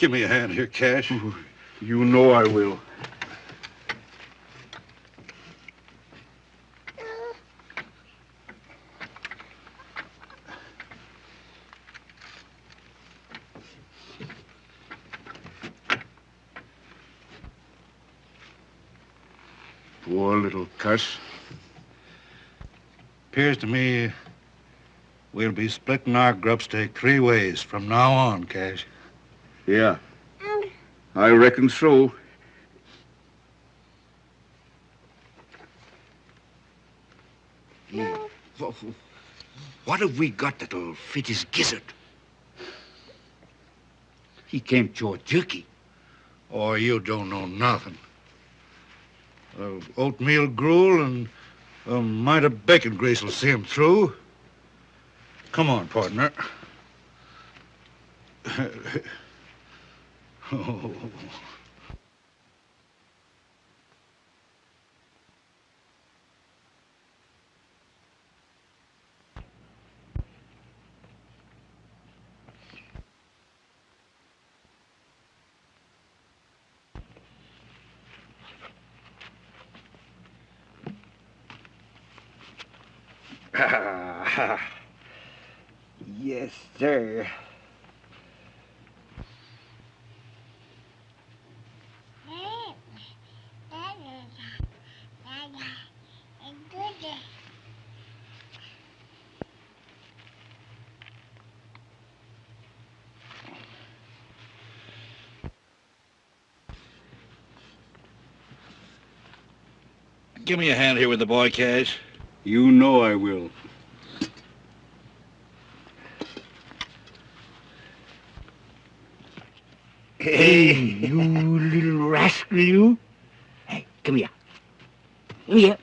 Give me a hand here, Cash. You know I will. Poor little cuss. Appears to me we'll be splitting our grub stake 3 ways from now on, Cash. Yeah, I reckon so. What have we got that'll fit his gizzard? He can't jaw jerky. Oh, you don't know nothing. Oatmeal gruel and a mite of bacon grease will see him through. Come on, partner. Oh. Yes, sir. Give me a hand here with the boy, Cash. You know I will. Hey, you little rascal, you. Hey, come here. Come here.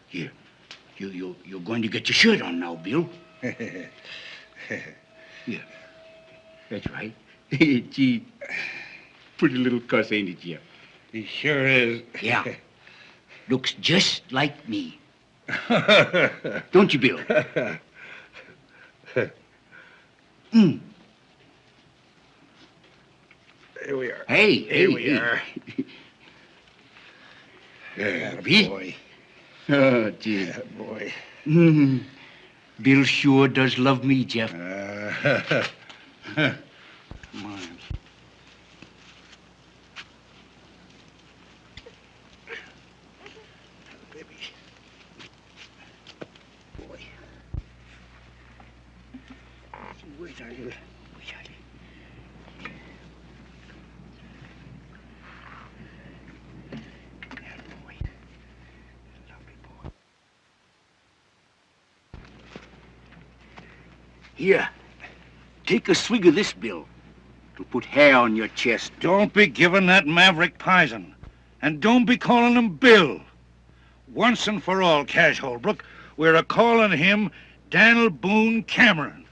Here. You're going to get your shirt on now, Bill. Here. That's right. Gee, pretty little cuss, ain't it, Jeff? He sure is. Yeah. Looks just like me. Don't you, Bill? Here we are. Here we are. Yeah, boy. Oh, gee. Yeah, boy. Bill sure does love me, Jeff. Come on. Baby. Boy. Where's our little... Here, take a swig of this, Bill. It'll put hair on your chest. Don't be giving that maverick poison. And don't be calling him Bill. Once and for all, Cash Holbrook, we're a-calling him Daniel Boone Cameron.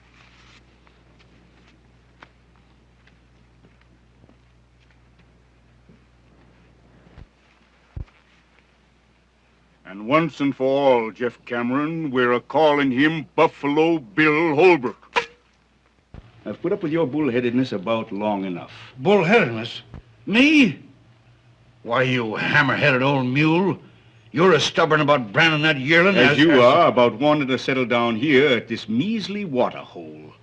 And once and for all, Jeff Cameron, we're a-calling him Buffalo Bill Holbrook. I've put up with your bullheadedness about long enough. Bullheadedness? Me? Why, you hammer-headed old mule. You're as stubborn about branding that yearling As you are about wanting to settle down here at this measly water hole.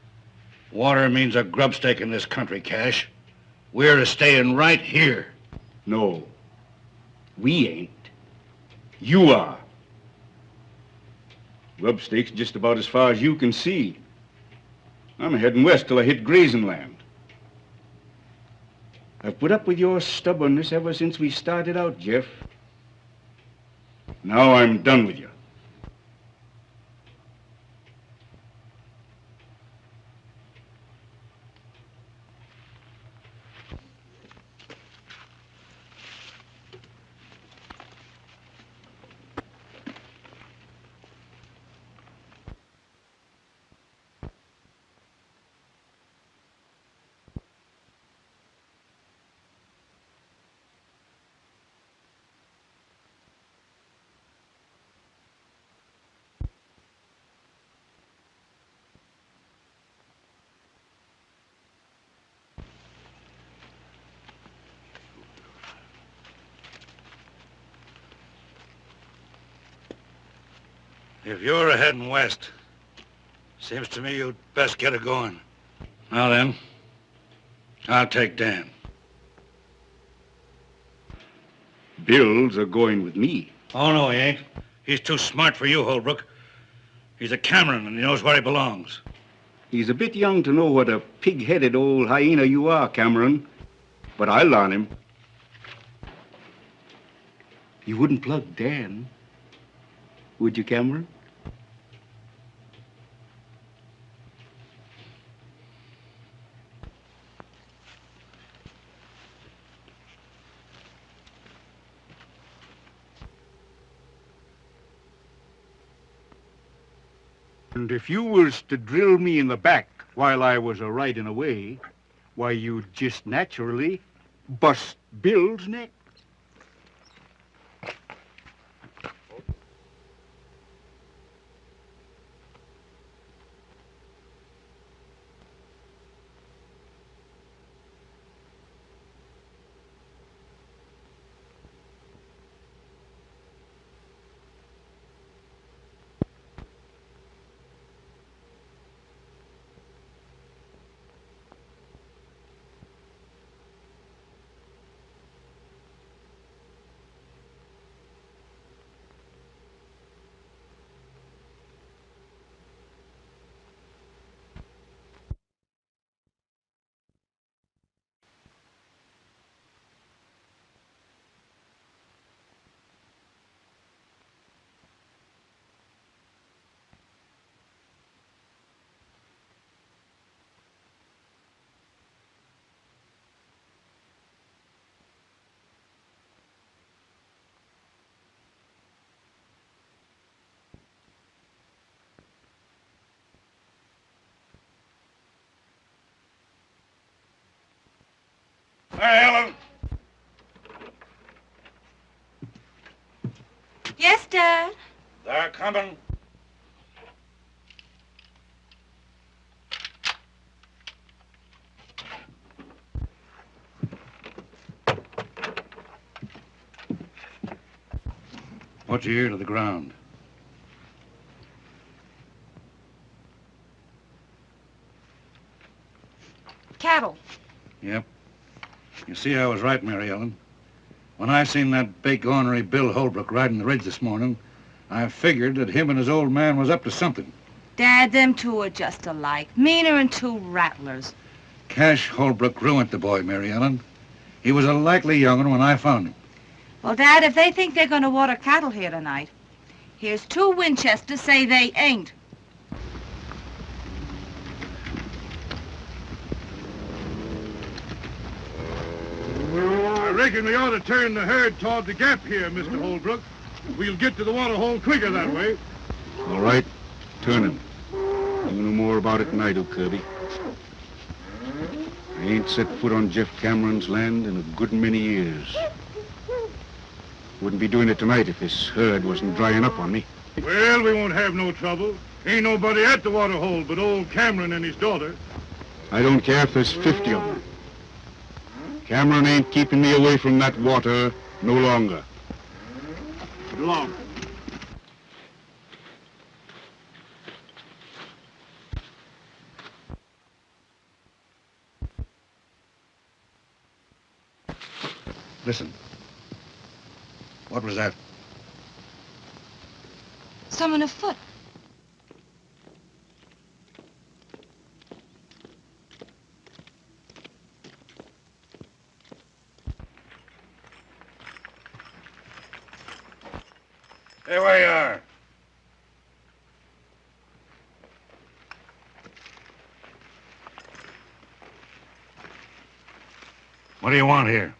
Water means a grub stake in this country, Cash. We're staying right here. No, we ain't. You are. Grub stake's just about as far as you can see. I'm heading west till I hit grazing land. I've put up with your stubbornness ever since we started out, Jeff. Now I'm done with you. If you're heading west, seems to me you'd best get it going. Now then, I'll take Dan. Bill's a going with me. Oh, no, he ain't. He's too smart for you, Holbrook. He's a Cameron, and he knows where he belongs. He's a bit young to know what a pig-headed old hyena you are, Cameron. But I'll learn him. You wouldn't plug Dan, would you, Cameron? And if you was to drill me in the back while I was a-riding away, why, you'd just naturally bust Bill's neck. Hey, Helen. Yes, Dad. They're coming. Put your ear to the ground. Cattle. Yep. You see, I was right, Mary Ellen. When I seen that big, ornery Bill Holbrook riding the ridge this morning, I figured that him and his old man was up to something. Dad, them two are just alike. Meaner than two rattlers. Cash Holbrook ruined the boy, Mary Ellen. He was a likely young'un when I found him. Well, Dad, if they think they're going to water cattle here tonight, here's two Winchesters say they ain't. I reckon we ought to turn the herd toward the gap here, Mr. Holbrook. We'll get to the water hole quicker that way. All right, turn him. You know more about it than I do, Kirby. I ain't set foot on Jeff Cameron's land in a good many years. Wouldn't be doing it tonight if this herd wasn't drying up on me. Well, we won't have no trouble. Ain't nobody at the water hole but old Cameron and his daughter. I don't care if there's 50 of them. Cameron ain't keeping me away from that water no longer. Get along. Listen. What was that? Someone afoot. Here we are. What do you want here?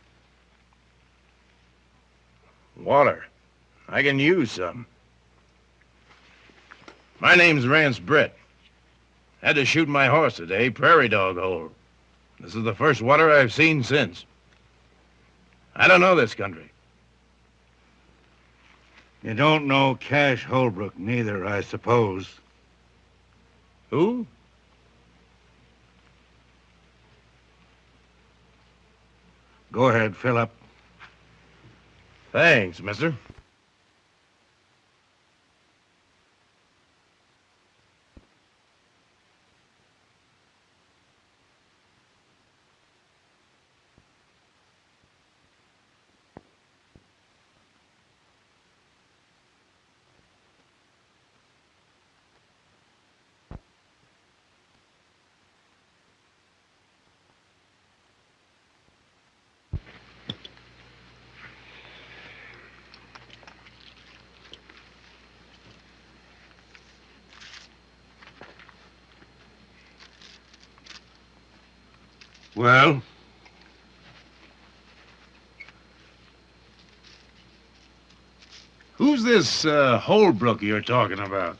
Water. I can use some. My name's Rance Brett. Had to shoot my horse today, prairie dog hole. This is the first water I've seen since. I don't know this country. You don't know Cash Holbrook neither, I suppose. Who? Go ahead, fill up. Thanks, mister. Well? Who's this Holbrook you're talking about?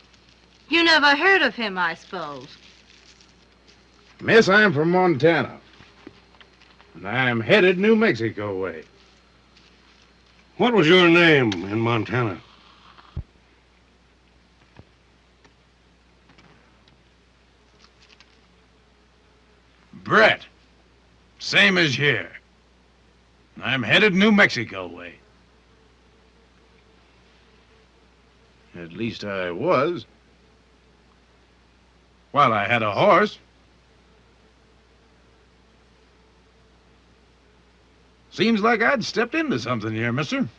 You never heard of him, I suppose. Miss, I'm from Montana. And I'm headed New Mexico way. What was your name in Montana? Brett. Same as here. I'm headed New Mexico way. At least I was. While I had a horse. Seems like I'd stepped into something here, mister.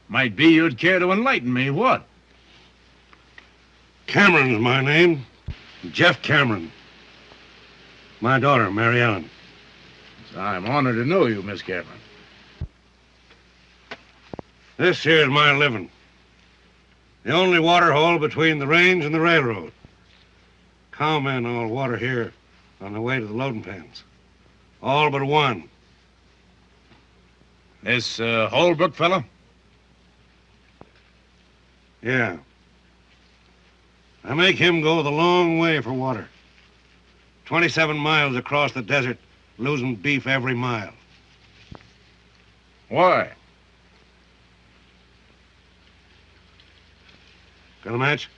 Might be you'd care to enlighten me, what? Cameron's my name. Jeff Cameron. My daughter, Mary Ellen. I'm honored to know you, Miss Cameron. This here's my living. The only water hole between the range and the railroad. Cowmen all water here on the way to the loading pens. All but one. This Holbrook fella? Yeah. I make him go the long way for water. 27 miles across the desert, losing beef every mile. Why? Got a match?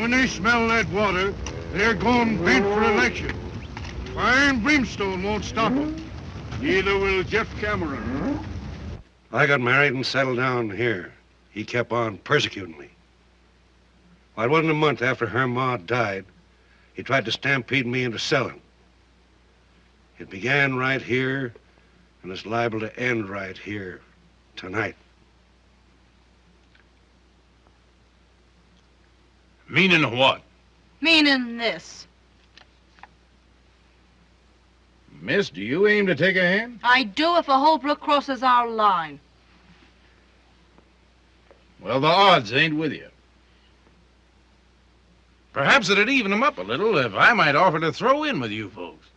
When they smell that water, they're going bent for election. Fire and brimstone won't stop them. Neither will Jeff Cameron. I got married and settled down here. He kept on persecuting me. Well, it wasn't a month after her ma died, he tried to stampede me into selling. It began right here, and it's liable to end right here tonight. Meaning what? Meaning this. Miss, do you aim to take a hand? I do if a Holbrook crosses our line. Well, the odds ain't with you. Perhaps it'd even them up a little if I might offer to throw in with you folks.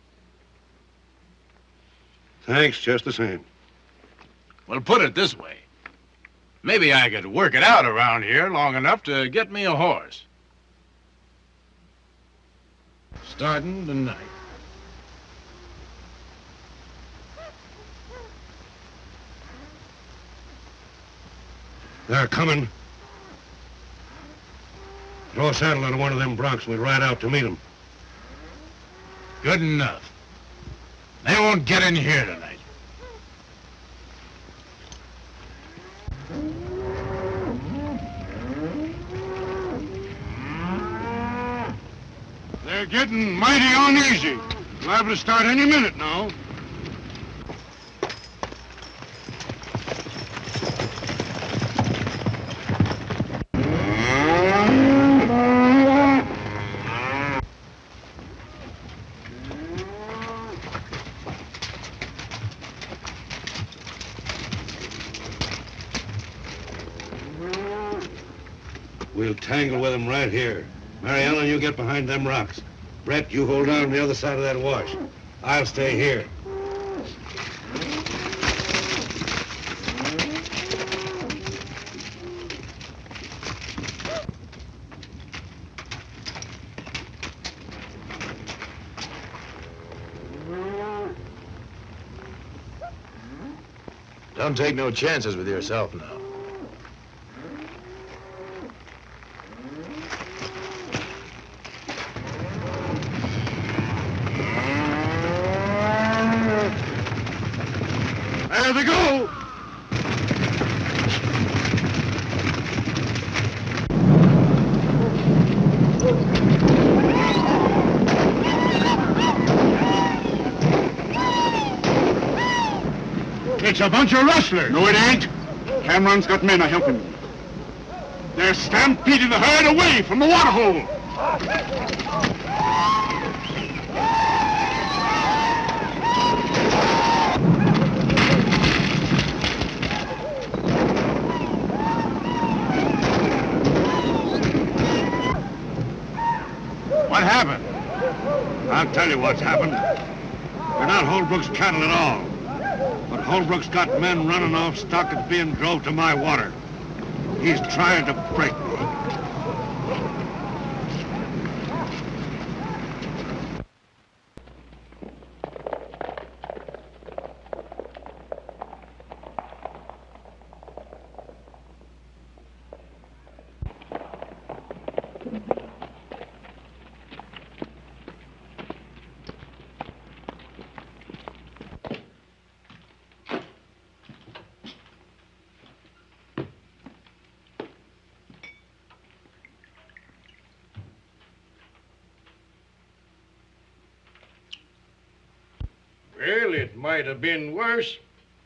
Thanks, just the same. Well, put it this way. Maybe I could work it out around here long enough to get me a horse. Starting tonight. They're coming. Throw a saddle into one of them broncs and we'll ride out to meet them. Good enough. They won't get in here tonight. They're getting mighty uneasy. Liable to start any minute now. We'll tangle with them right here. Mary Ellen, you get behind them rocks. Brett, you hold on the other side of that wash. I'll stay here. Don't take no chances with yourself now. There they go! It's a bunch of rustlers. No, it ain't. Cameron's got men a helping him. They're stampeding the herd away from the water hole. tell you what's happened. They're not Holbrook's cattle at all. But Holbrook's got men running off stock that's being drove to my water. He's trying to break me. Well, it might have been worse.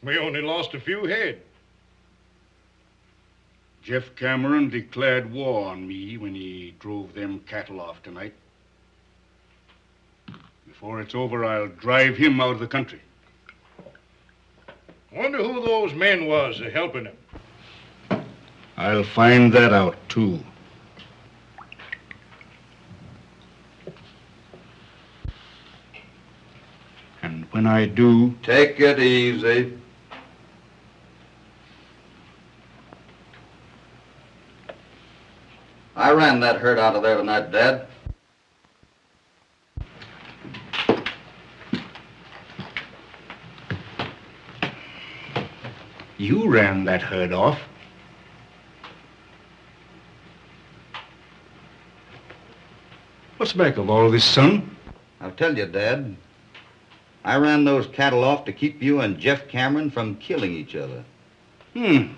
We only lost a few head. Jeff Cameron declared war on me when he drove them cattle off tonight. Before it's over, I'll drive him out of the country. Wonder who those men was helping him. I'll find that out, too. And when I do... Take it easy. I ran that herd out of there tonight, Dad. You ran that herd off. What's back of all this, son? I'll tell you, Dad. I ran those cattle off to keep you and Jeff Cameron from killing each other. And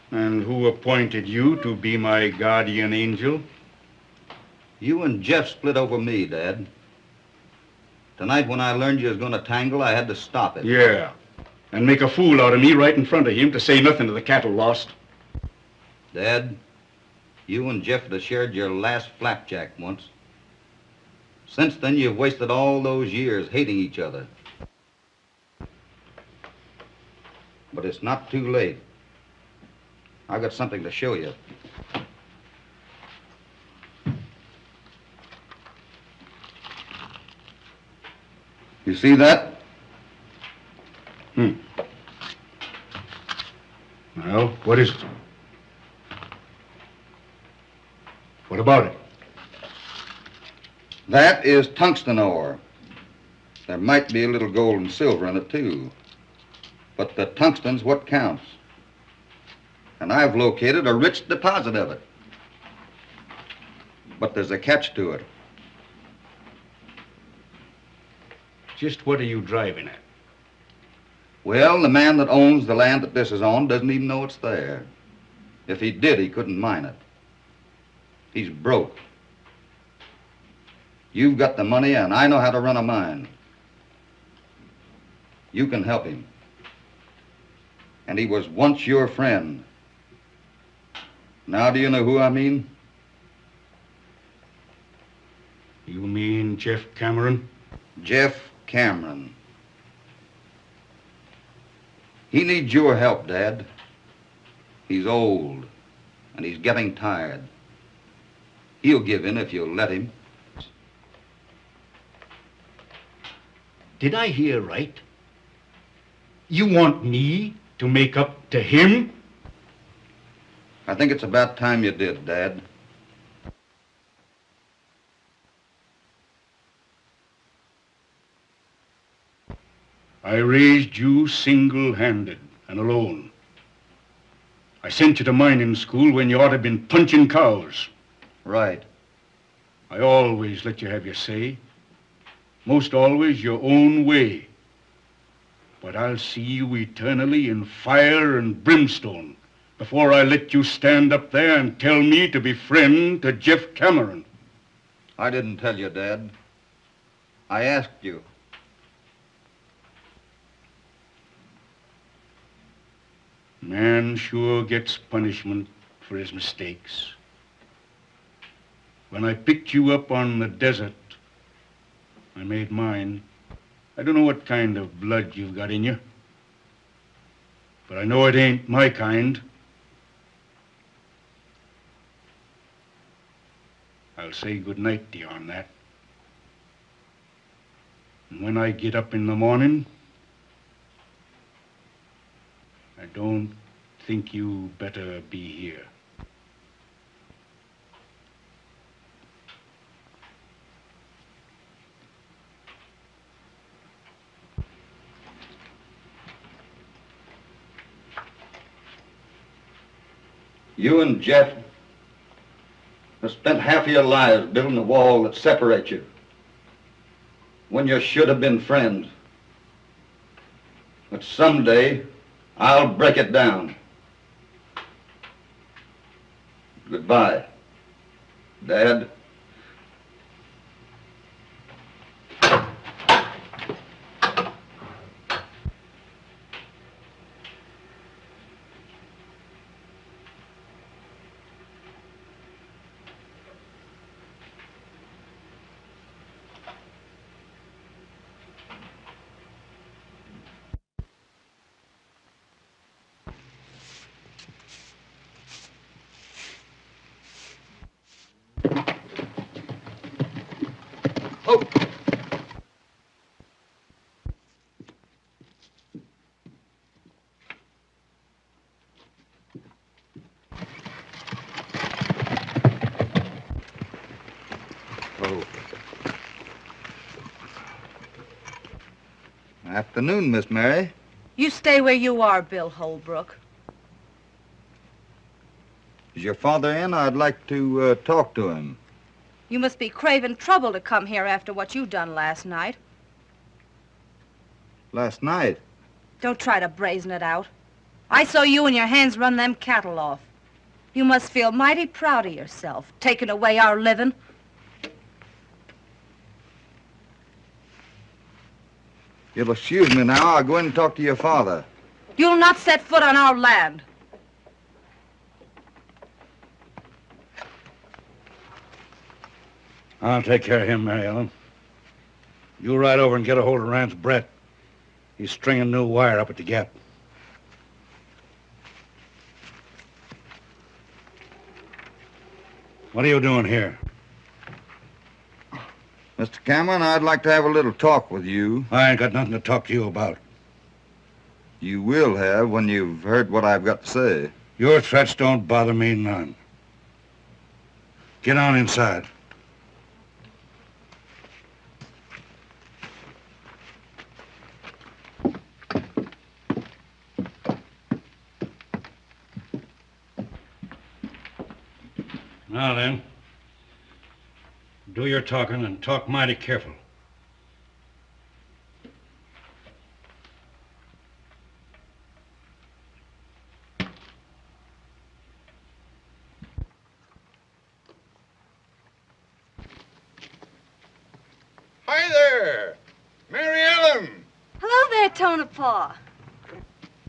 who appointed you to be my guardian angel? You and Jeff split over me, Dad. Tonight, when I learned you was going to tangle, I had to stop it. Yeah. And make a fool out of me right in front of him to say nothing to the cattle lost. Dad, you and Jeff had shared your last flapjack once. Since then, you've wasted all those years hating each other. But it's not too late. I've got something to show you. You see that? Well, what is it? What about it? That is tungsten ore. There might be a little gold and silver in it, too. But the tungsten's what counts. And I've located a rich deposit of it. But there's a catch to it. Just what are you driving at? Well, the man that owns the land that this is on doesn't even know it's there. If he did, he couldn't mine it. He's broke. You've got the money, and I know how to run a mine. You can help him. And he was once your friend. Now do you know who I mean? You mean Jeff Cameron? Jeff Cameron. He needs your help, Dad. He's old, and he's getting tired. He'll give in if you'll let him. Did I hear right? You want me to make up to him? I think it's about time you did, Dad. I raised you single-handed and alone. I sent you to mining school when you ought to have been punching cows. Right. I always let you have your say. Most always your own way. But I'll see you eternally in fire and brimstone before I let you stand up there and tell me to be friend to Jeff Cameron. I didn't tell you, Dad. I asked you. Man sure gets punishment for his mistakes. When I picked you up on the desert, I made mine. I don't know what kind of blood you've got in you, but I know it ain't my kind. I'll I'll say good night to you on that. And when I get up in the morning, I don't think you better be here. You and Jeff have spent half of your lives building a wall that separates you when you should have been friends. But someday, I'll break it down. Goodbye, Dad. Afternoon, Miss Mary. You stay where you are, Bill Holbrook. Is your father in? I'd like to talk to him. You must be craving trouble to come here after what you done last night. Last night? Don't try to brazen it out. I saw you and your hands run them cattle off. You must feel mighty proud of yourself, taking away our living. You'll excuse me now. I'll go in and talk to your father. You'll not set foot on our land. I'll take care of him, Mary Ellen. You ride over and get a hold of Rance Brett. He's stringing new wire up at the gap. What are you doing here? Mr. Cameron, I'd like to have a little talk with you. I ain't got nothing to talk to you about. You will have when you've heard what I've got to say. Your threats don't bother me none. Get on inside. Now then, do your talking and talk mighty careful. Hi there, Mary Ellen. Hello there, Tonopah.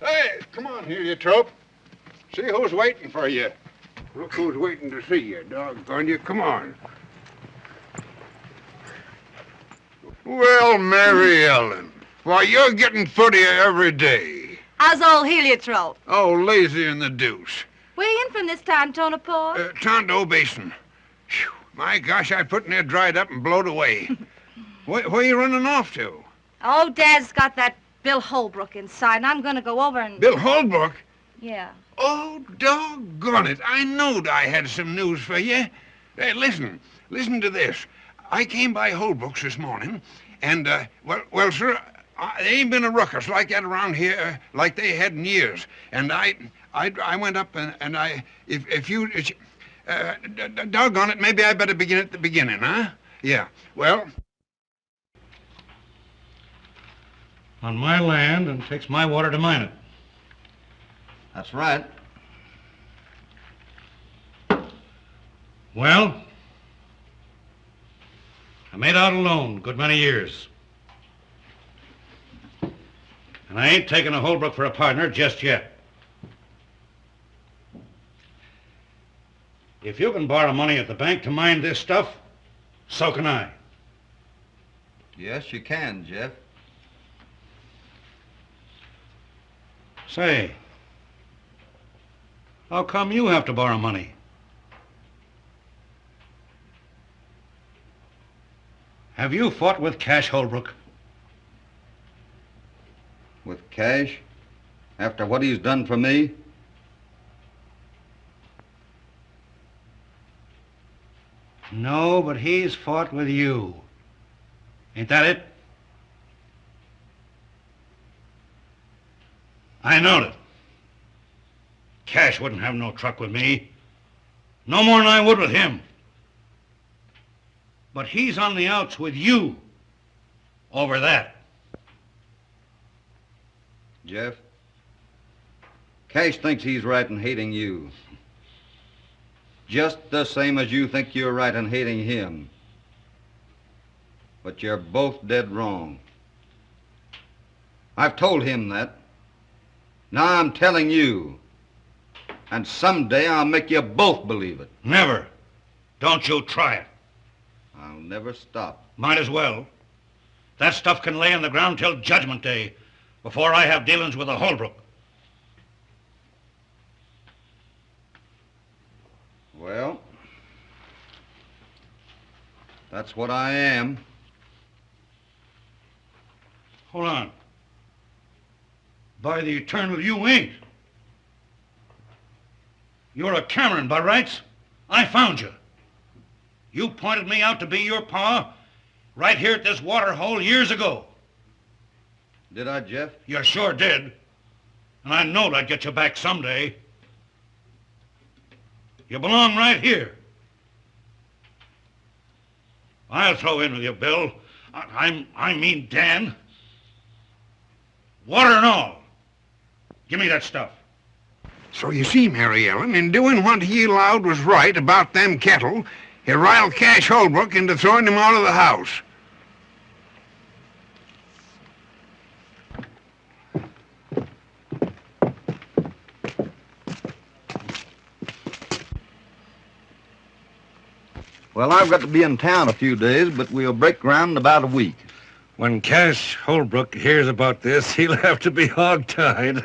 Hey, come on here, you trope. See who's waiting for you. Look who's waiting to see you, doggone you. Come on. Well, Mary Ellen, why, you're getting footier every day. How's old heliotrope? Oh, lazy in the deuce. Where you in from this time, Tonopah? Tonto Basin. Phew, my gosh, I put in there dried up and blowed away. Where you running off to? Oh, Dad's got that Bill Holbrook inside, and I'm going to go over and... Bill Holbrook? Yeah. Oh, doggone it. I knowed I had some news for you. Hey, listen to this. I came by Holbrook's this morning, and, well, sir, there ain't been a ruckus like that around here like they had in years. And I went up and if you, doggone it, maybe I better begin at the beginning, huh? Yeah, well... On my land, and takes my water to mine it. That's right. Well, I made out alone a good many years. And I ain't taking a Holbrook for a partner just yet. If you can borrow money at the bank to mine this stuff, so can I. Yes, you can, Jeff. Say, how come you have to borrow money? Have you fought with Cash Holbrook? With Cash? After what he's done for me? No, but he's fought with you. Ain't that it? I knowed it. Cash wouldn't have no truck with me. No more than I would with him. But he's on the outs with you over that. Jeff, Cash thinks he's right in hating you. Just the same as you think you're right in hating him. But you're both dead wrong. I've told him that. Now I'm telling you. And someday I'll make you both believe it. Never. Don't you try it. I'll never stop. Might as well. That stuff can lay on the ground till Judgment Day before I have dealings with the Holbrook. Well, that's what I am. Hold on. By the eternal, you ain't. You're a Cameron by rights. I found you. You pointed me out to be your pa right here at this water hole years ago. Did I, Jeff? You sure did. And I knowed I'd get you back someday. You belong right here. I'll throw in with you, Bill. I mean Dan. Water and all. Give me that stuff. So you see, Mary Ellen, in doing what he allowed was right about them cattle, he riled Cash Holbrook into throwing him out of the house. Well, I've got to be in town a few days, but we'll break ground in about a week. When Cash Holbrook hears about this, he'll have to be hog-tied.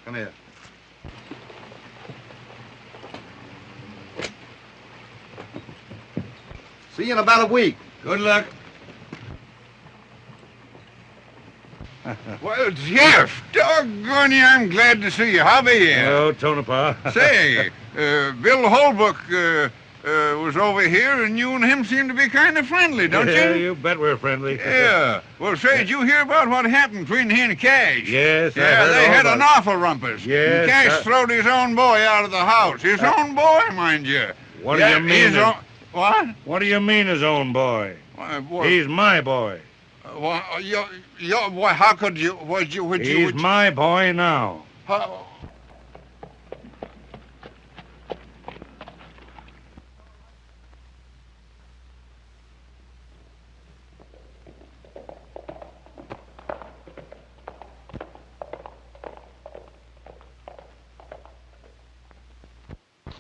Come here. See you in about a week. Good luck. Well, Jeff, doggone you, I'm glad to see you. How be you? Hello, Tonopah. Say, Bill Holbrook was over here, and you and him seem to be kind of friendly, don't Yeah, you? you bet we're friendly. Yeah. Well, say, did you hear about what happened between he and Cash? Yes, I Yeah, heard they all had about an it. awful rumpus. Yes, And Cash throwed his own boy out of the house. His own boy, mind you. What do Yeah, you mean? his own- What? What do you mean his own boy? He's my boy. Why, how could you? He's my boy now. How,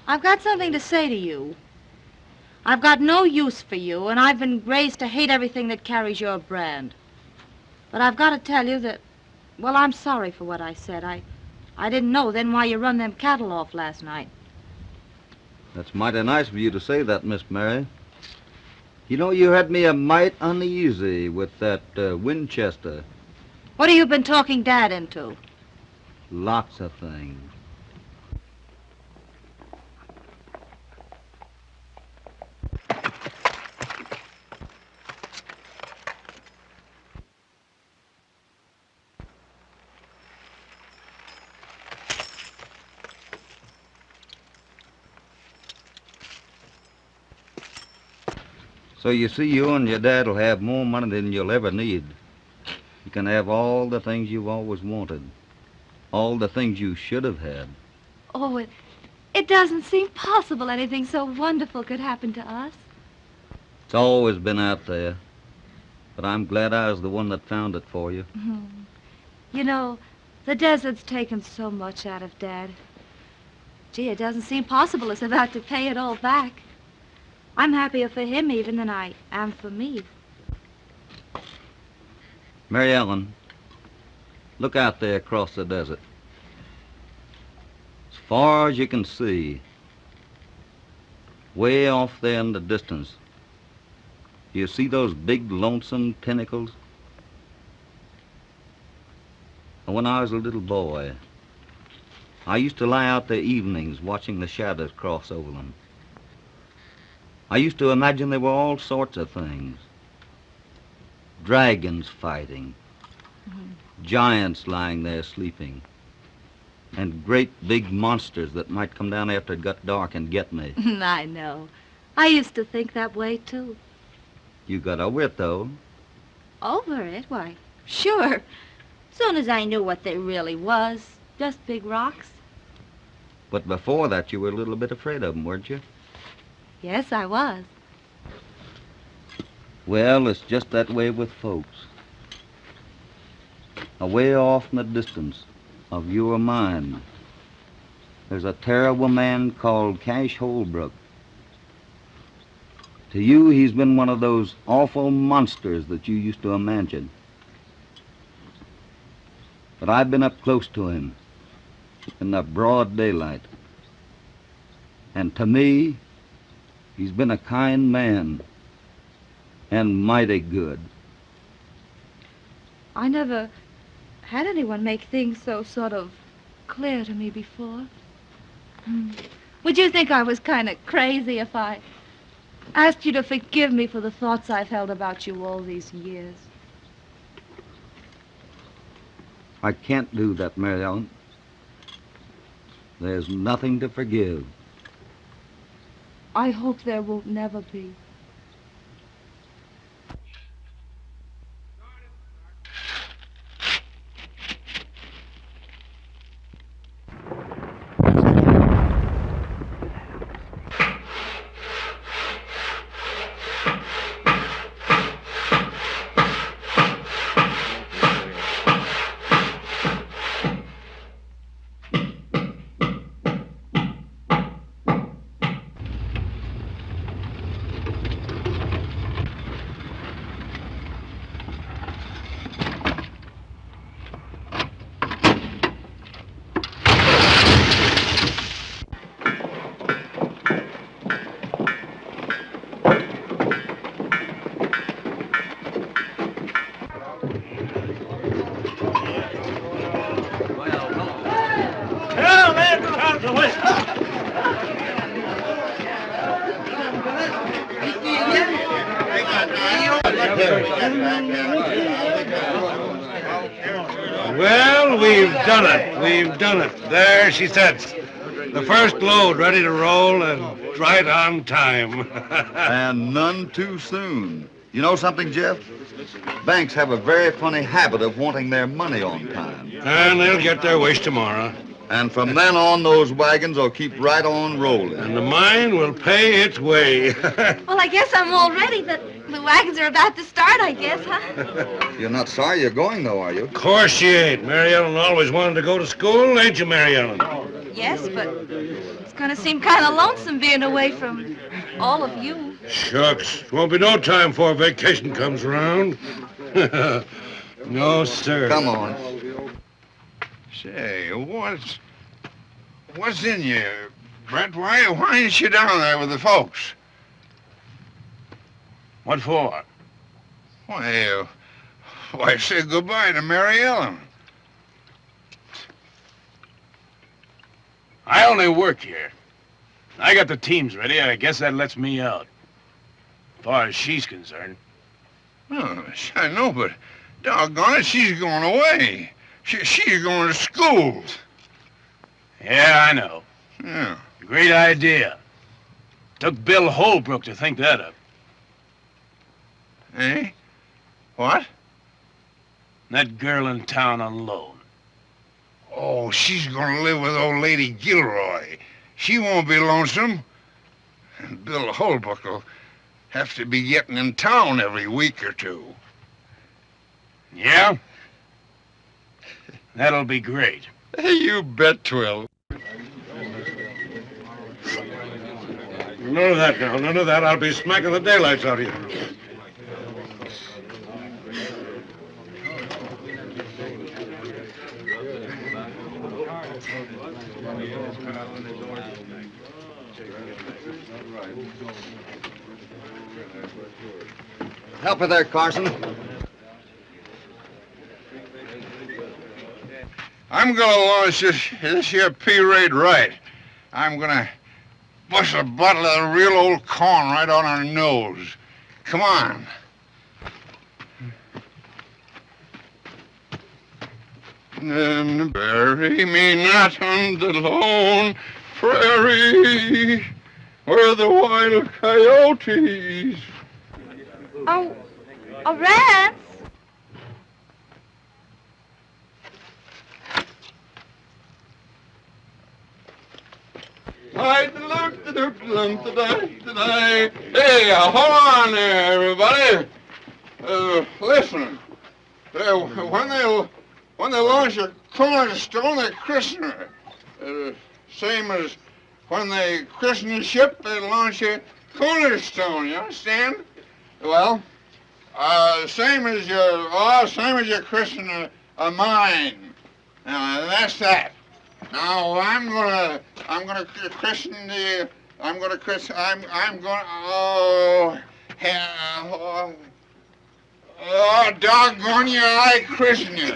I've got something to say to you. I've got no use for you, and I've been raised to hate everything that carries your brand. But I've got to tell you that, well, I'm sorry for what I said. I didn't know then why you run them cattle off last night. That's mighty nice of you to say that, Miss Mary. You know, you had me a mite uneasy with that Winchester. What have you been talking Dad into? Lots of things. So you see, you and your dad will have more money than you'll ever need. You can have all the things you've always wanted. All the things you should have had. Oh, it doesn't seem possible anything so wonderful could happen to us. It's always been out there. But I'm glad I was the one that found it for you. You know, the desert's taken so much out of Dad. Gee, it doesn't seem possible it's about to pay it all back. I'm happier for him even than I am for me. Mary Ellen, Look out there across the desert. As far as you can see, way off there in the distance, do you see those big lonesome tentacles? When I was a little boy, I used to lie out there evenings watching the shadows cross over them. I used to imagine there were all sorts of things. Dragons fighting, giants lying there sleeping, and great big monsters that might come down after it got dark and get me. I know. I used to think that way, too. You got over it, though. Over it? Why, sure. Soon as I knew what they really was, just big rocks. But before that, you were a little bit afraid of them, weren't you? Yes, I was. Well, it's just that way with folks. Away off in the distance of you or mine, there's a terrible man called Cash Holbrook. To you, he's been one of those awful monsters that you used to imagine. But I've been up close to him in the broad daylight. And to me, he's been a kind man and mighty good. I never had anyone make things so sort of clear to me before. Would you think I was kind of crazy if I asked you to forgive me for the thoughts I've held about you all these years? I can't do that, Mary Ellen. There's nothing to forgive. I hope there won't never be. Well, we've done it. We've done it. There she sits. The first load ready to roll and right on time. And none too soon. You know something, Jeff? Banks have a very funny habit of wanting their money on time. And they'll get their wish tomorrow. And from then on, those wagons will keep right on rolling. And the mine will pay its way. Well, I guess I'm all ready. The wagons are about to start, I guess, huh? You're not sorry you're going, though, are you? Of course she ain't. Mary Ellen always wanted to go to school, ain't you, Mary Ellen? Yes, but it's going to seem kind of lonesome being away from all of you. Shucks. Won't be no time before vacation comes around. No, sir. Come on. Say, what's in you, Brent? Why ain't you down there with the folks? What for? Why say goodbye to Mary Ellen? I only work here. I got the teams ready. I guess that lets me out. As far as she's concerned. Oh, I know, but doggone it, she's going away. She's going to school. Yeah, I know. Yeah. Great idea. Took Bill Holbrook to think that up. Eh? What? That girl in town on loan. Oh, she's going to live with old Lady Gilroy. She won't be lonesome. And Bill Holbrook will have to be getting in town every week or two. Yeah? That'll be great. Hey, you bet, Twill. None of that now, none of that. I'll be smacking the daylights out of you. Help her there, Carson. I'm gonna launch this here P-raid right. I'm gonna bust a bottle of the real old corn right on her nose. Come on. And bury me not on the lone prairie where the wild coyotes. Oh, Rance. Hey, hold on there, everybody. Listen. When they launch a cornerstone, they christen her. Same as when they christen a ship, they launch a cornerstone. You understand? Well, same as you christen a mine. Now that's that. Now I'm gonna christen the. I'm gonna christen. I'm gonna. Oh, hell. Oh, doggone you! I christen you.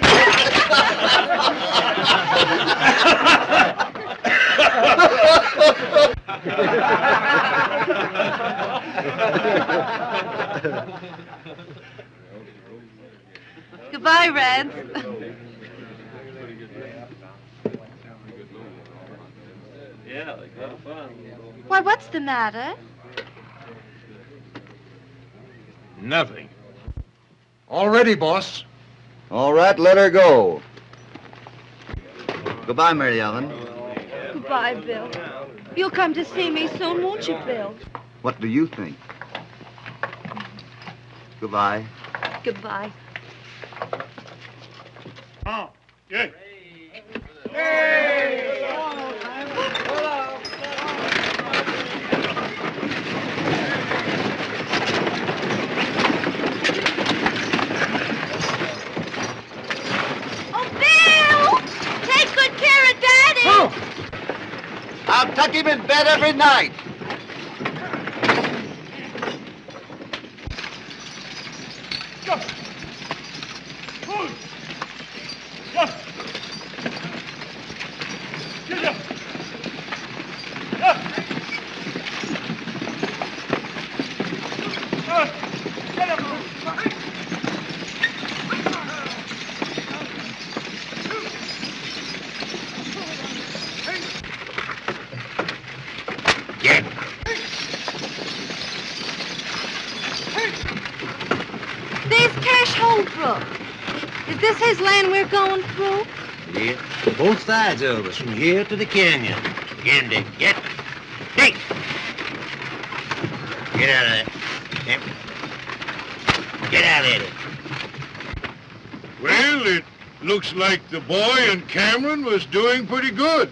Goodbye, Rance. Why, what's the matter? Nothing. All ready, boss. All right, let her go. Goodbye, Mary Ellen. Goodbye, Bill. You'll come to see me soon, won't you, Bill? What do you think? Goodbye. Goodbye. Oh, yeah. I'll tuck him in bed every night. Is this his land we're going through? Yeah, both sides of us, from here to the canyon. Again, Dick. Get out of there. Yep. Get out of there. Well, it looks like the boy and Cameron was doing pretty good.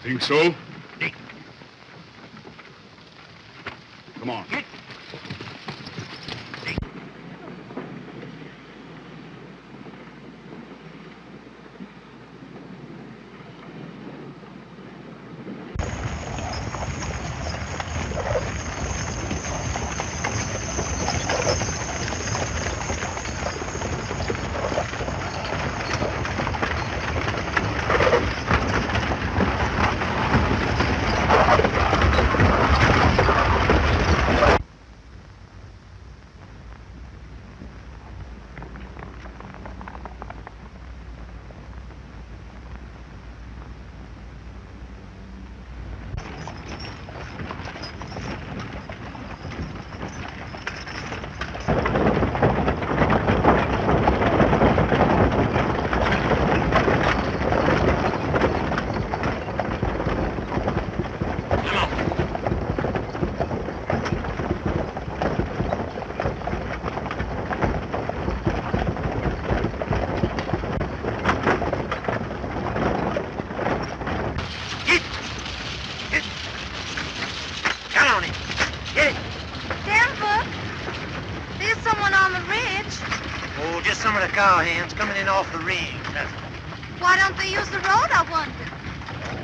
Think so? Come on. Some of the cowhands coming in off the ring. Why don't they use the road, I wonder?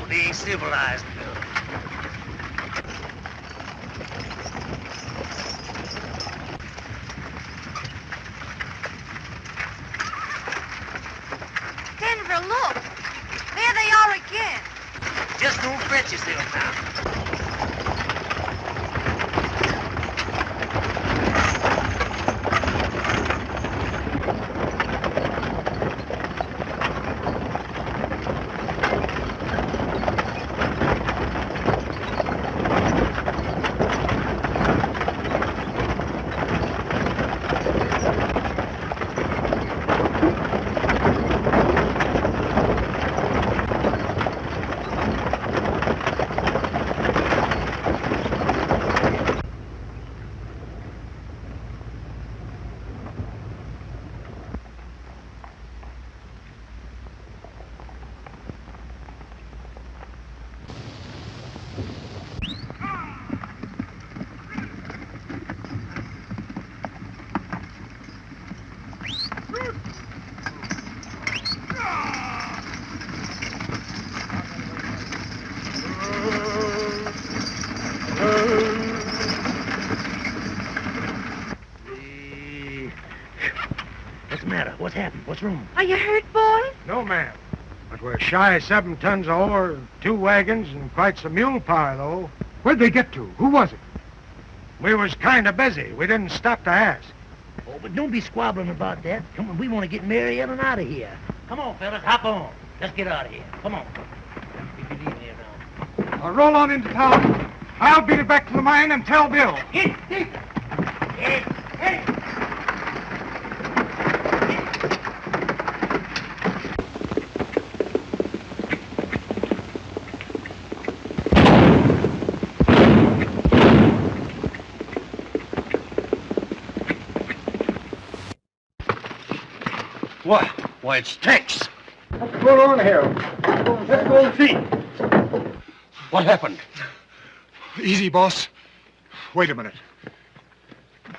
Oh, they ain't civilized enough. Denver, look. There they are again. Just don't fret yourself now. What's the matter? What's happened? What's wrong? Are you hurt, boy? No, ma'am. But we're shy of 7 tons of ore, 2 wagons, and quite some mule power, though. Where'd they get to? Who was it? We was kind of busy. We didn't stop to ask. Oh, but don't be squabbling about that. Come on, we want to get Mary Ellen out of here. Come on, fellas, hop on. Let's get out of here. Come on. Take it easy now. I'll roll on into town. I'll beat it back to the mine and tell Bill. Hey! What? Why, it's Tex. What's going on here? Let's go and see. What happened? Easy, boss. Wait a minute.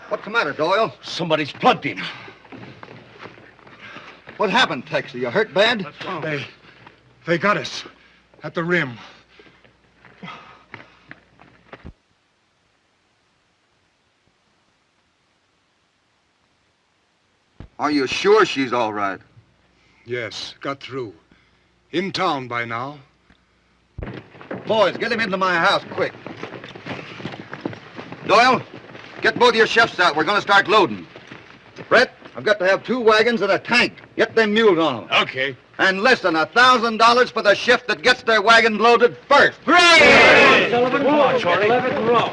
What's the matter, Doyle? Somebody's plugged him. What happened, Tex? Are you hurt bad? They got us at the rim. Are you sure she's all right? Yes, got through. In town by now. Boys, get him into my house, quick. Doyle, get both your chefs out. We're going to start loading. Brett, I've got to have 2 wagons and a tank. Get them mules on them. Okay. And listen, $1,000 for the shift that gets their wagon loaded first. Hey, Sullivan, come on, Charlie. 11 row.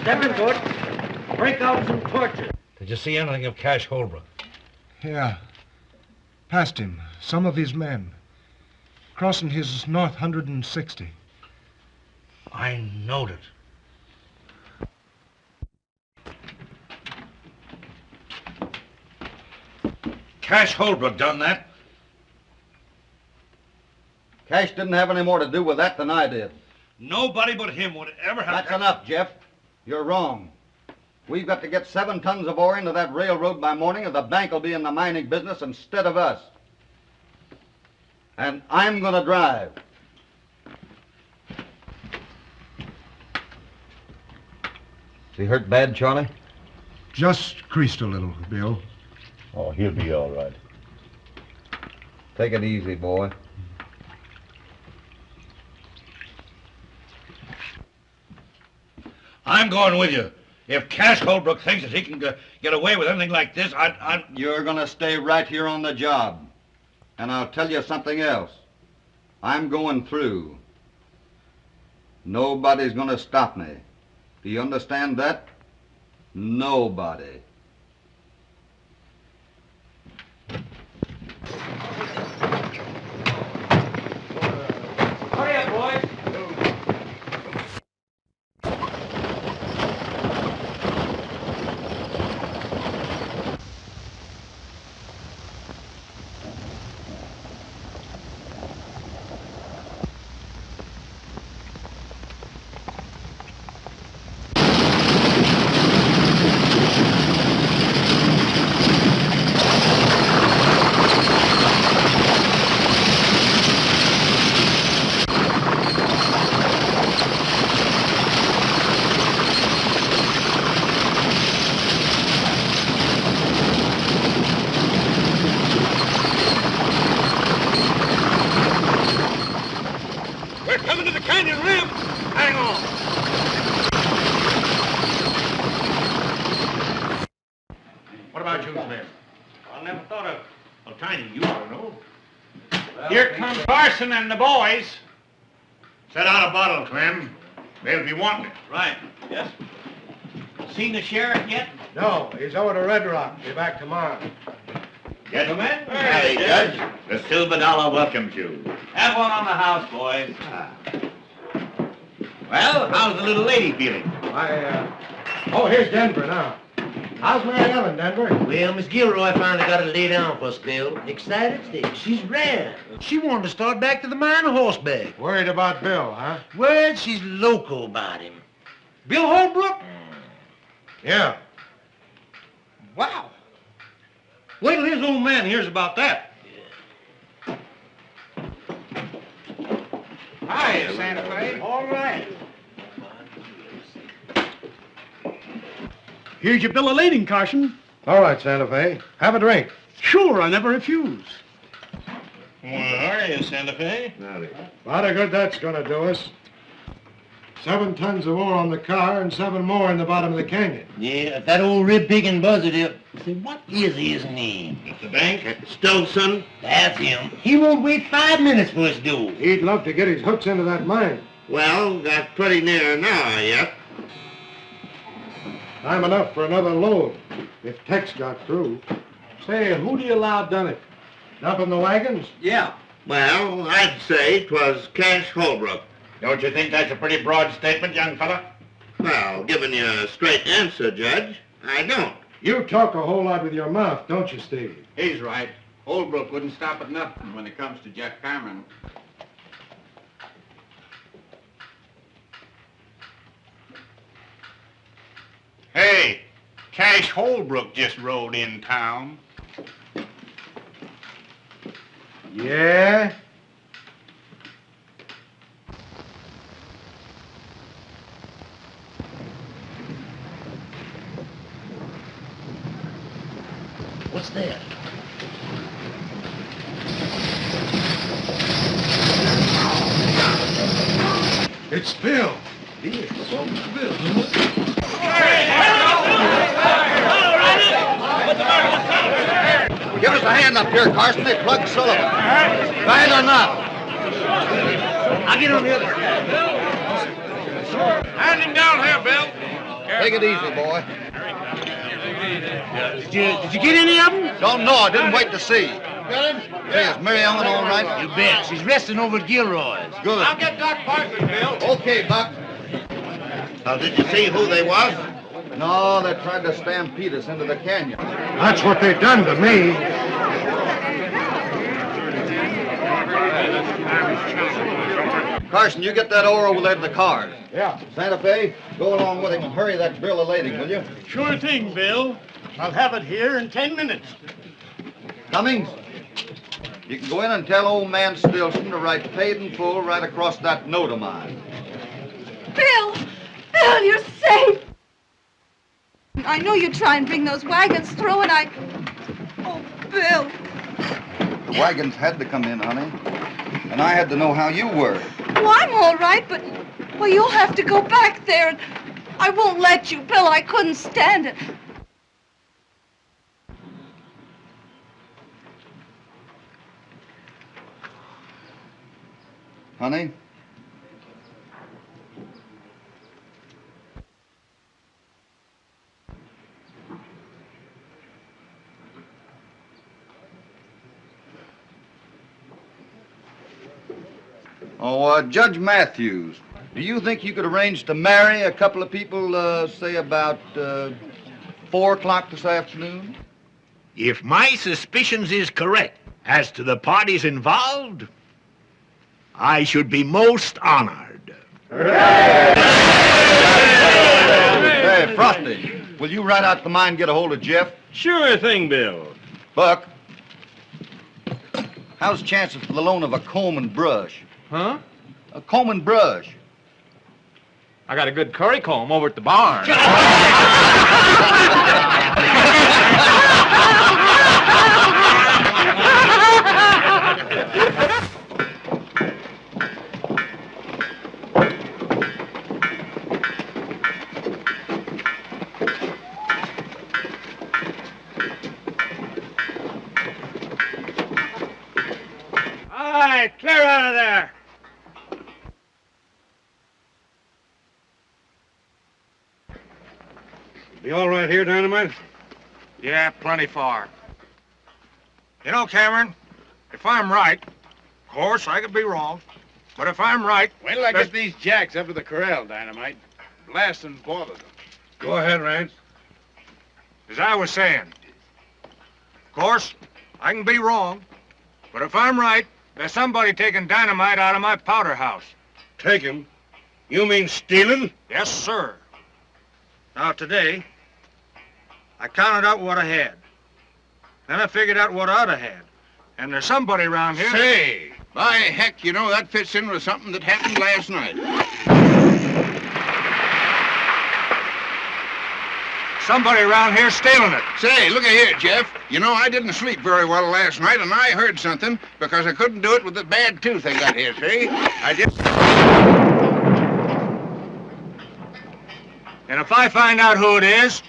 Step into it. Break out some torches. Did you see anything of Cash Holbrook? Yeah. Past him. Some of his men. Crossing his north 160. I knowed it. Cash Holbrook done that. Cash didn't have any more to do with that than I did. Nobody but him would ever have... That's enough, Jeff. You're wrong. We've got to get 7 tons of ore into that railroad by morning, or the bank will be in the mining business instead of us. And I'm going to drive. Is he hurt bad, Charlie? Just creased a little, Bill. Oh, he'll be all right. Take it easy, boy. I'm going with you. If Cash Holbrook thinks that he can get away with anything like this, You're going to stay right here on the job. And I'll tell you something else. I'm going through. Nobody's going to stop me. Do you understand that? Nobody. Hurry up, boys. Canyon rim! Hang on! What about you, Slim? I never thought of... Well, Tiny, you ought to know. Here come Carson and the boys. Set out a bottle, Clem. They'll be wanting it. Right. Yes. Seen the sheriff yet? No, he's over to Red Rock. Be back tomorrow. Gentlemen, Hey, Judge. the Silver Dollar welcomes you. Have one on the house, boys. Well, how's the little lady feeling? Oh, here's Denver now. How's Mary Ellen, Denver? Well, Miss Gilroy finally got to lay down for a spell. Excited state. She's rare. She wanted to start back to the mine horseback. Worried about Bill, huh? Well, she's loco about him. Bill Holbrook? Yeah. Wow. Wait till his old man hears about that. Hi, Santa Fe. All right. Here's your bill of lading, Carson. All right, Santa Fe. Have a drink. Sure, I never refuse. Well, are you, Santa Fe? A lot of good that's gonna do us. 7 tons of ore on the car and 7 more in the bottom of the canyon. Yeah, if that old rib-picking buzzard there... Say, what is his name? At the bank? Stolson. That's him. He won't wait 5 minutes for his due. He'd love to get his hooks into that mine. Well, that's pretty near now, yet. Time enough for another load, if Tex got through. Say, who do you allow done it? Dumping the wagons? Yeah. Well, I'd say 'twas Cash Holbrook. Don't you think that's a pretty broad statement, young fella? Well, giving you a straight answer, Judge, I don't. You talk a whole lot with your mouth, don't you, Steve? He's right. Holbrook wouldn't stop at nothing when it comes to Jeff Cameron. Hey, Cash Holbrook just rode in town. Yeah? What's that? It's Bill. Give us a hand up here, Carson. They plugged Sullivan. Right or not? I'll get on the other. Hand him down here, Bill. Take it easy, boy. Did you get any of them? Don't know. I didn't wait to see. Say, is Mary Ellen all right? You bet. She's resting over at Gilroy's. Good. I'll get Doc Parsons, Bill. Okay, Buck. Now, did you see who they was? No, they tried to stampede us into the canyon. That's what they done to me. Carson, you get that ore over there to the cars. Yeah. Santa Fe, go along with him and hurry that bill of lading, will you? Sure thing, Bill. I'll have it here in 10 minutes. Cummings, you can go in and tell old man Stilson to write paid in full right across that note of mine. Bill! Bill, you're safe! I know you try and bring those wagons through, and I... Oh, Bill. The wagons had to come in, honey. And I had to know how you were. Well, I'm all right, but... Well, you'll have to go back there, and I won't let you, Bill. I couldn't stand it. Honey? Oh, Judge Matthews, do you think you could arrange to marry a couple of people, say about 4 o'clock this afternoon? If my suspicions is correct as to the parties involved, I should be most honored. Hey, Frosty, will you ride out the mine and get a hold of Jeff? Sure thing, Bill. Buck, how's chances for the loan of a comb and brush? Huh? A comb and brush. I got a good curry comb over at the barn. right, clear out of there. Be all right here, Dynamite? Yeah, plenty far. You know, Cameron, if I'm right, of course, I could be wrong, but if I'm right... Wait till I get these jacks up to the corral, Dynamite. Blast and bother them. Go ahead, Rance. As I was saying, of course, I can be wrong, but if I'm right, there's somebody taking dynamite out of my powder house. Take him? You mean stealing? Yes, sir. Now, today, I counted out what I had. Then I figured out what I'd have had. And there's somebody around here... Say, by heck, you know, that fits in with something that happened last night. Somebody around here stealing it. Say, look here, Jeff. You know, I didn't sleep very well last night, and I heard something because I couldn't do it with the bad tooth I got here, see? I just... And if I find out who it is,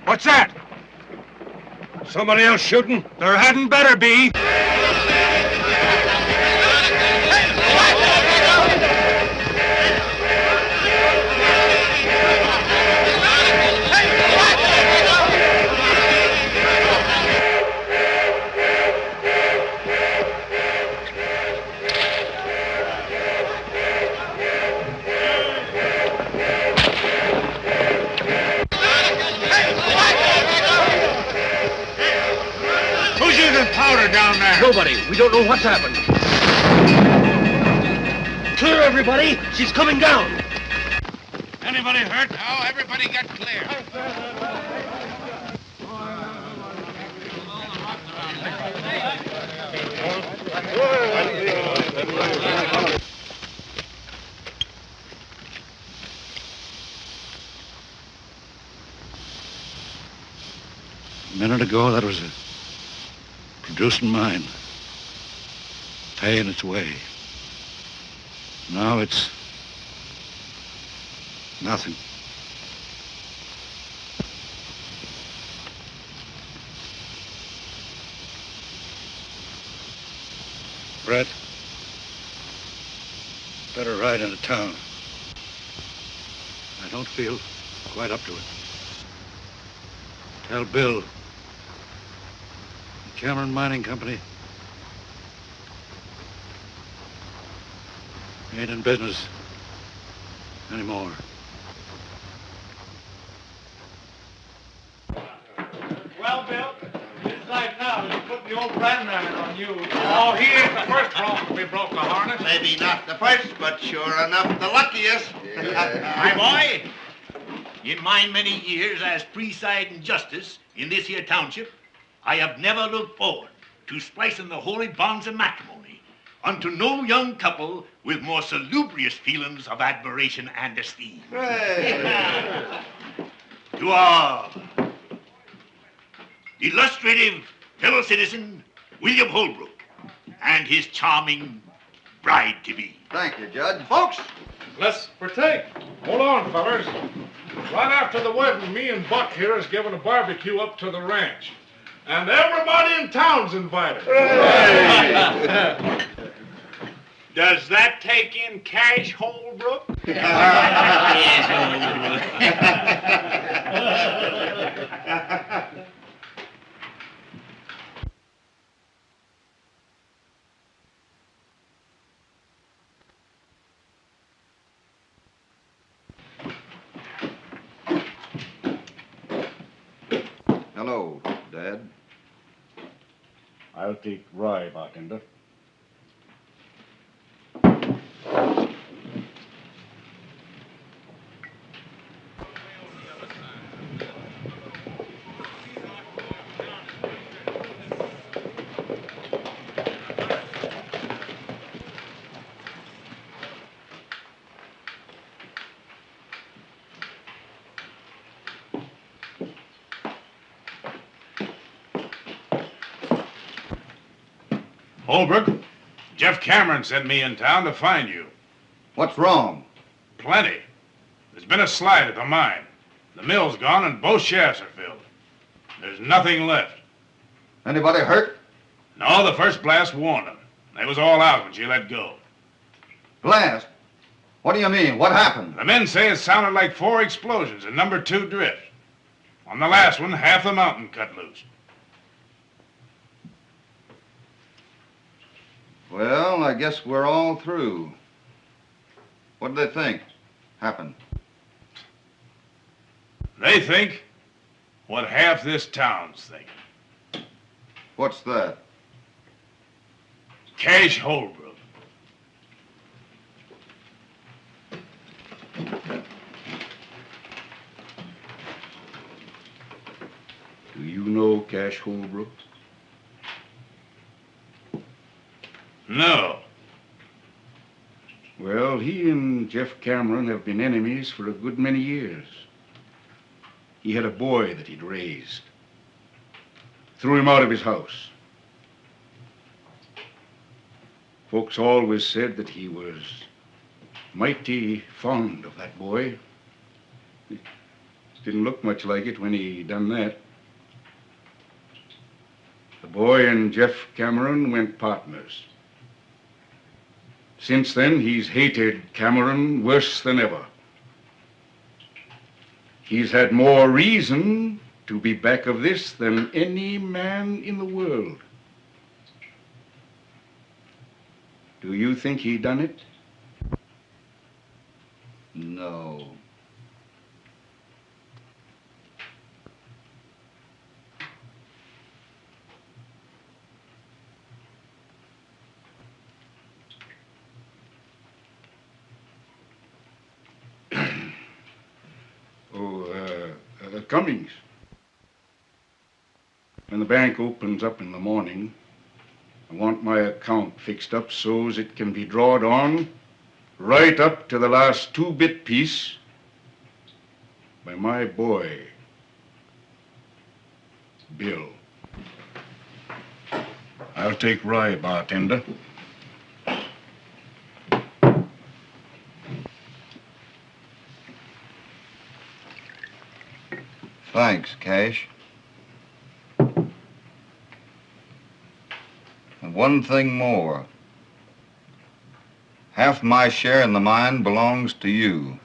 What's that? Somebody else shooting? There hadn't better be. Powder down there. Nobody. We don't know what's happened. Clear, everybody. She's coming down. Anybody hurt? No, everybody got clear. A minute ago, that was a producing mine, paying its way. Now it's nothing. Brett, better ride into town. I don't feel quite up to it. Tell Bill, Cameron Mining Company ain't in business anymore. Well, Bill, it's like now you put the old brand iron on you. Oh, he ain't the first bronc we broke the harness. Maybe not the first, but sure enough the luckiest. My boy, in my many years as presiding justice in this here township, I have never looked forward to splicing the holy bonds of matrimony unto no young couple with more salubrious feelings of admiration and esteem. Hey. To our illustrative fellow citizen, William Holbrook, and his charming bride-to-be. Thank you, Judge. Folks, Let's partake. Hold on, fellers. Right after the wedding, me and Buck here is giving a barbecue up to the ranch. And everybody in town's invited. Does that take in cash, Holbrook? Yes, Holbrook. Hello, Dad. I'll take rye, bartender. Holbrook, Jeff Cameron sent me in town to find you. What's wrong? Plenty. There's been a slide at the mine. The mill's gone and both shafts are filled. There's nothing left. Anybody hurt? No, the first blast warned them. They was all out when she let go. Blast? What do you mean? What happened? The men say it sounded like 4 explosions in number 2 drift. On the last one, half the mountain cut loose. Well, I guess we're all through. What do they think happened? They think what half this town's thinking. What's that? Cash Holbrook. Do you know Cash Holbrook? No. Well, he and Jeff Cameron have been enemies for a good many years. He had a boy that he'd raised. Threw him out of his house. Folks always said that he was mighty fond of that boy. It didn't look much like it when he done that. The boy and Jeff Cameron went partners. Since then, he's hated Cameron worse than ever. He's had more reason to be back of this than any man in the world. Do you think he done it? No. Cummings. When the bank opens up in the morning, I want my account fixed up so's it can be drawed on right up to the last 2-bit piece by my boy, Bill. I'll take rye, bartender. Thanks, Cash. And one thing more. Half my share in the mine belongs to you.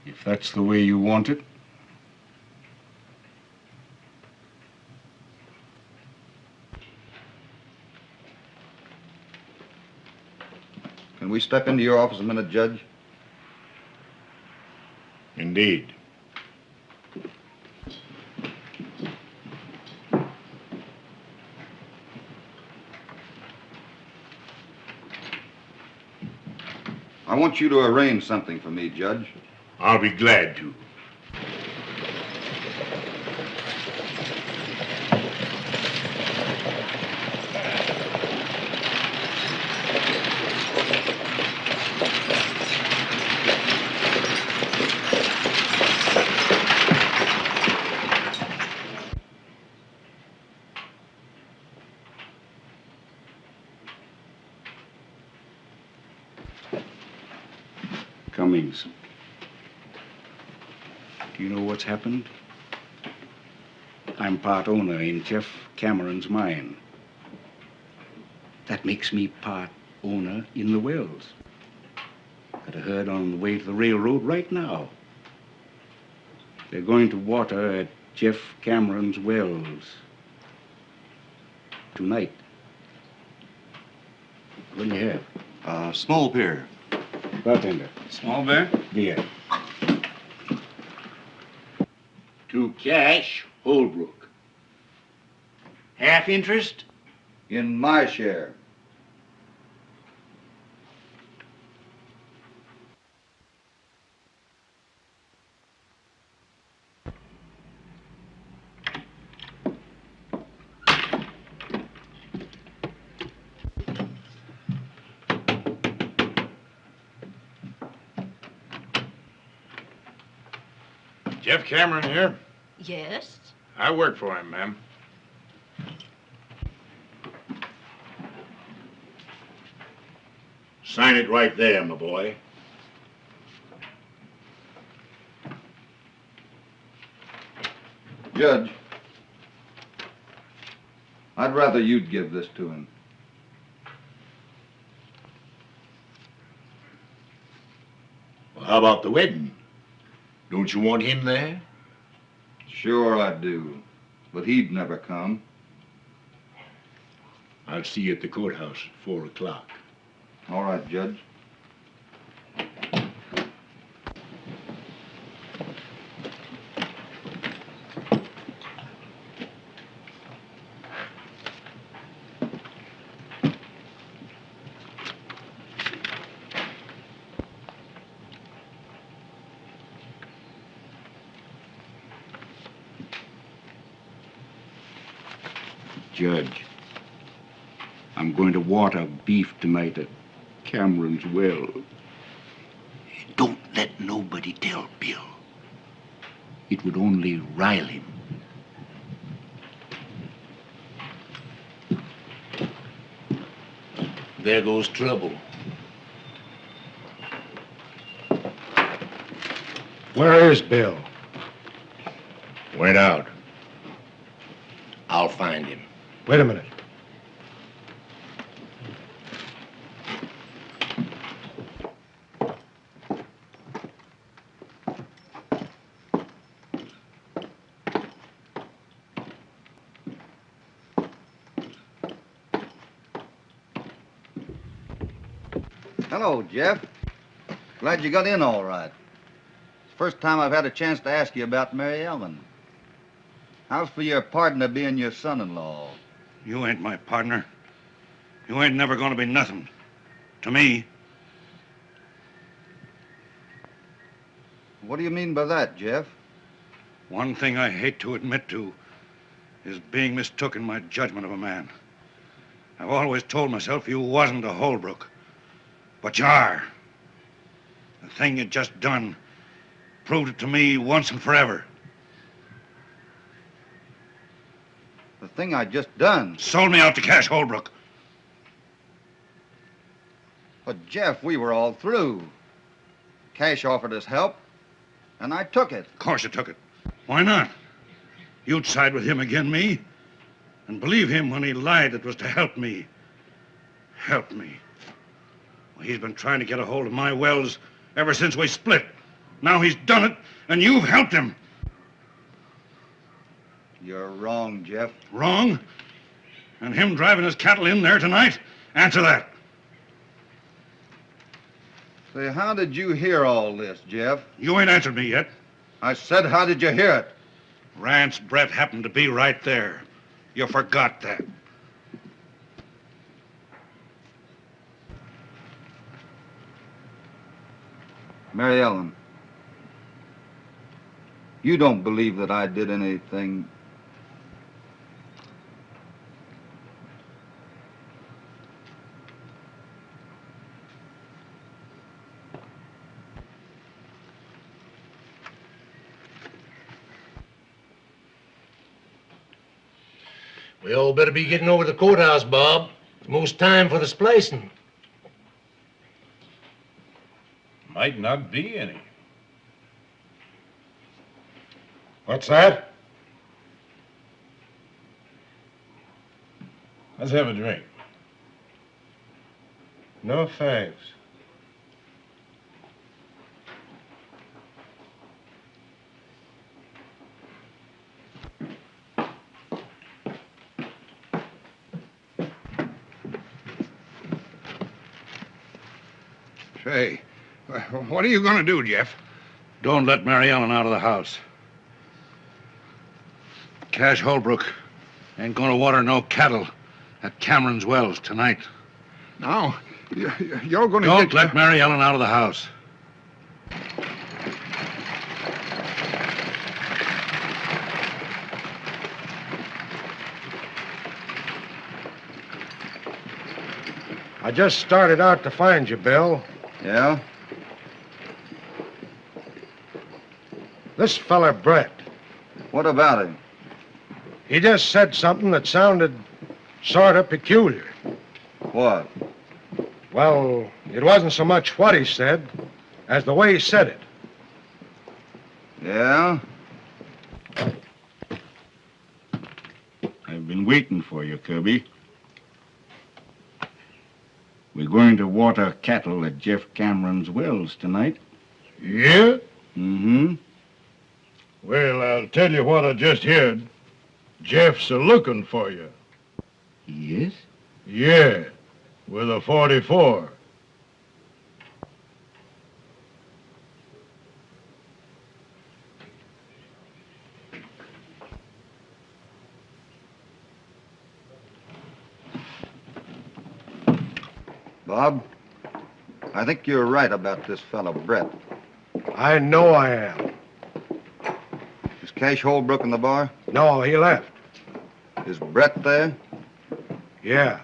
If that's the way you want it. Can we step into your office a minute, Judge? Indeed. I want you to arrange something for me, Judge. I'll be glad to. Cummings, do you know what's happened? I'm part owner in Jeff Cameron's mine. That makes me part owner in the wells. Got a herd on the way to the railroad right now. They're going to water at Jeff Cameron's wells tonight. What do you have? Small beer. Bartender. Small beer? Beer. To Cash Holbrook. Half interest? In my share. Jeff Cameron here? Yes? I work for him, ma'am. Sign it right there, my boy. Judge, I'd rather you'd give this to him. Well, how about the wedding? Don't you want him there? Sure I do, but he'd never come. I'll see you at the courthouse at 4 o'clock. All right, Judge. Judge, I'm going to water beef tonight at Cameron's well. Don't let nobody tell Bill. It would only rile him. There goes trouble. Where is Bill? Went out. I'll find him. Wait a minute. Hello, Jeff. Glad you got in all right. It's the first time I've had a chance to ask you about Mary Ellen. How's for your partner being your son-in-law? You ain't my partner. You ain't never gonna be nothing. To me. What do you mean by that, Jeff? One thing I hate to admit to is being mistook in my judgment of a man. I've always told myself you wasn't a Holbrook. But you are. The thing you just done proved it to me once and forever. The thing I just done? Sold me out to Cash Holbrook. But, Jeff, we were all through. Cash offered us help, and I took it. Of course you took it. Why not? You'd side with him again me, and believe him when he lied it was to help me. Help me. Well, he's been trying to get a hold of my wells ever since we split. Now he's done it, and you've helped him. You're wrong, Jeff. Wrong? And him driving his cattle in there tonight? Answer that. Say, how did you hear all this, Jeff? You ain't answered me yet. I said, how did you hear it? Rance Brett happened to be right there. You forgot that. Mary Ellen, you don't believe that I did anything. We all better be getting over to the courthouse, Bob. It's most time for the splicing. Might not be any. What's that? Let's have a drink. No thanks. Say, what are you going to do, Jeff? Don't let Mary Ellen out of the house. Cash Holbrook ain't gonna water no cattle at Cameron's wells tonight. Now, you're going to Don't let Mary Ellen out of the house. I just started out to find you, Bill. Yeah? This feller, Brett. What about him? He just said something that sounded sort of peculiar. What? Well, It wasn't so much what he said as the way he said it. Yeah? I've been waiting for you, Kirby. We're going to water cattle at Jeff Cameron's wells tonight. Yeah? Mm-hmm. Well, I'll tell you what I just heard. Jeff's a-looking for you. He is? Yeah, with a 44. Bob, I think you're right about this fellow, Brett. I know I am. Is Cash Holbrook in the bar? No, he left. Is Brett there? Yeah.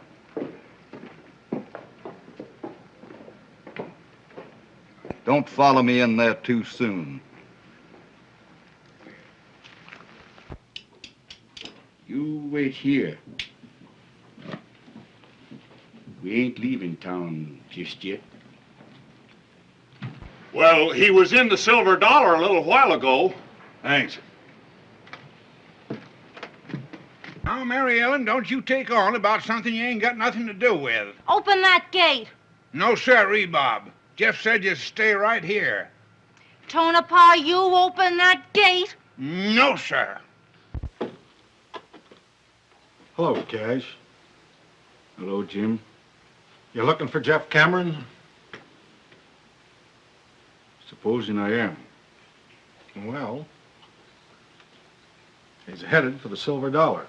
Don't follow me in there too soon. You wait here. We ain't leaving town just yet. Well, he was in the Silver Dollar a little while ago. Thanks. Now, Mary Ellen, don't you take on about something you ain't got nothing to do with. Open that gate. No, sirree, Bob. Jeff said you stay right here. Tonopah, you open that gate. No, sir. Hello, Cash. Hello, Jim. You looking for Jeff Cameron? Supposing I am. Well, he's headed for the Silver Dollar.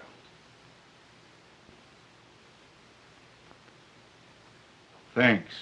Thanks.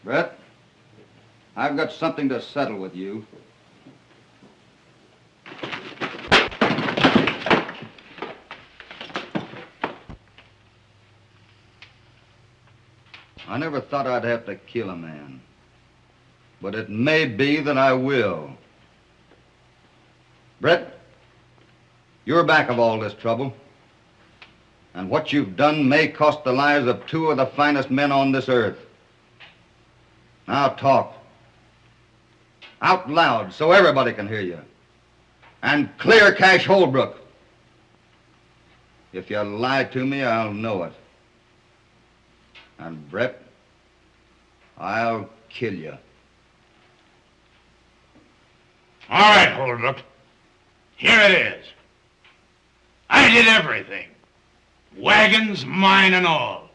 Brett, I've got something to settle with you. I never thought I'd have to kill a man, but it may be that I will. Brett, you're back of all this trouble, and what you've done may cost the lives of two of the finest men on this earth. Now talk. Out loud so everybody can hear you. And clear Cash Holbrook. If you lie to me, I'll know it. And Brett, I'll kill you. All right, Holbrook. Here it is. I did everything. Wagons, mine and all.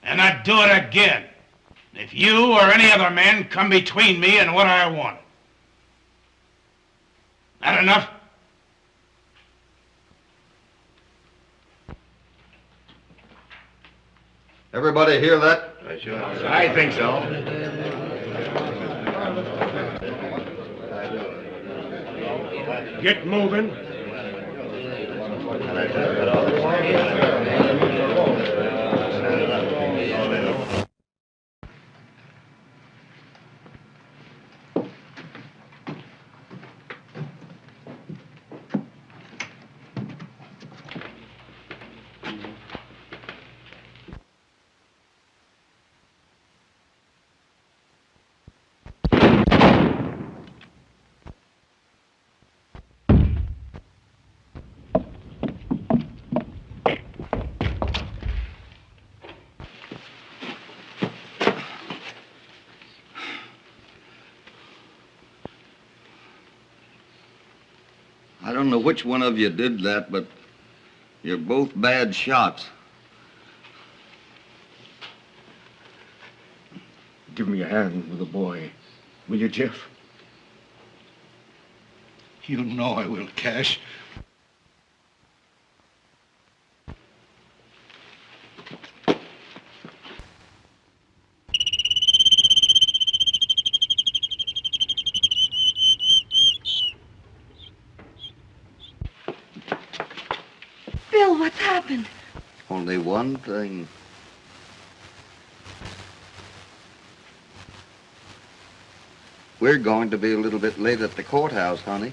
And I'd do it again if you or any other man come between me and what I want. That enough? Everybody hear that? I think so. Get moving. I don't know which one of you did that, but you're both bad shots. give me a hand with the boy. Will you, Jeff? You know I will, Cash. Bill, what's happened? Only one thing. We're going to be a little bit late at the courthouse, honey.